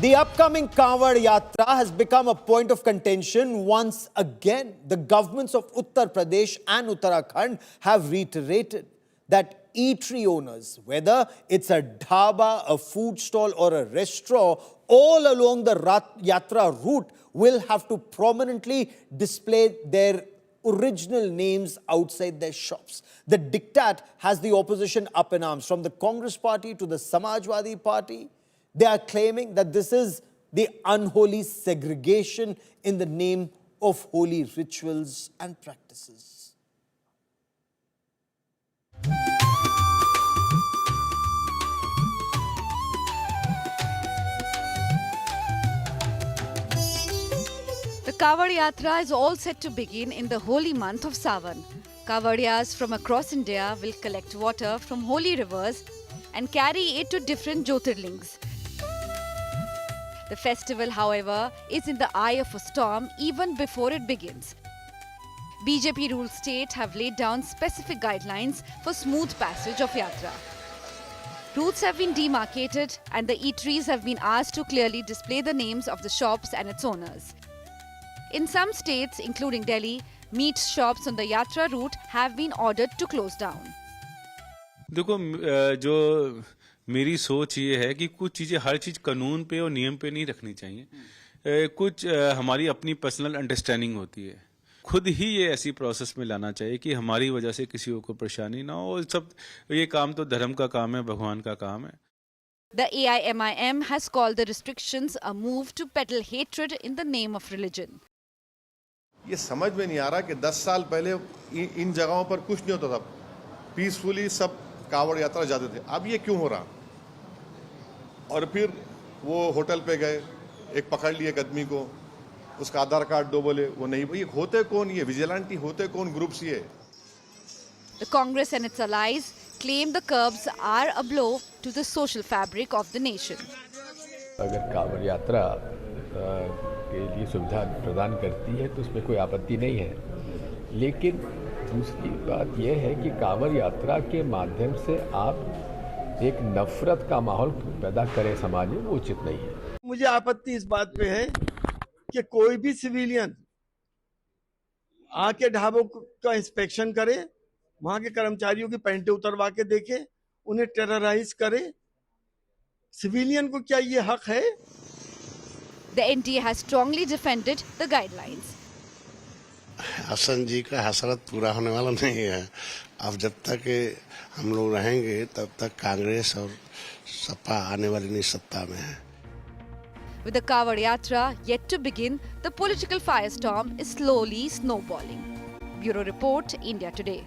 The upcoming Kanwad Yatra has become a point of contention once again. The governments of Uttar Pradesh and Uttarakhand have reiterated that eatery owners, whether it's a dhaba, a food stall or a restaurant, all along the Yatra route will have to prominently display their original names outside their shops. The diktat has the opposition up in arms. From the Congress party to the Samajwadi party, they are claiming that this is the unholy segregation in the name of holy rituals and practices. The Kanwad Yatra is all set to begin in the holy month of Sawan. Kanwadias from across India will collect water from holy rivers and carry it to different Jyotirlings. The festival, however, is in the eye of a storm even before it begins. BJP-ruled states have laid down specific guidelines for smooth passage of Yatra. Routes have been demarcated and the eateries have been asked to clearly display the names of the shops and its owners. In some states, including Delhi, meat shops on the Yatra route have been ordered to close down. देखो जो मेरी सोच ये है कि कुछ चीज़ें हर चीज़ कानून पे और नियम पे नहीं रखनी चाहिए। कुछ हमारी अपनी पर्सनल अंडरस्टैंडिंग होती है। खुद ही ये ऐसी प्रोसेस में लाना चाहिए कि हमारी वजह से किसी को परेशानी ना हो। सब ये काम तो धर्म का काम है, भगवान का काम है। The AIMIM has called the restrictions a move to peddle hatred in the name of religion. ये समझ में नहीं आ रहा कि 10 साल पहले इन जगहों पर कुछ नहीं होता था, पीसफुली सब कांवड़ यात्रा जाते थे। अब ये क्यों हो रहा? और फिर वो होटल पे गए, एक पकड़ लिए एक आदमी को, उसका आधार कार्ड दो, बोले वो नहीं। ये होते कौन? ये विजिलेंटी होते कौन ग्रुप्स ये? The Congress and its allies claim the curbs are a blow to the social fabric of the nation. अगर कांवड़ यात्रा के लिए सुविधा प्रदान करती है तो उसमें कोई आपत्ति नहीं है, लेकिन दूसरी बात यह है कि कांवड़ यात्रा के माध्यम से आप एक नफरत का माहौल पैदा करें समाज में, वो उचित नहीं है। मुझे आपत्ति इस बात पे है कि कोई भी सिविलियन आके ढाबों का इंस्पेक्शन करे, वहां के कर्मचारियों की पैंटें उतरवा के देखे, उन्हें टेरराइज करे। सिविलियन को क्या ये हक है? The NTA has strongly defended the guidelines. Hasan जी का हसरत पूरा होने वाला नहीं है। अब जब तक हम लोग रहेंगे तब तक कांग्रेस और सपा आने वाली नहीं सत्ता में है। With the Kanwad Yatra yet to begin, the political firestorm is slowly snowballing. Bureau Report, India Today.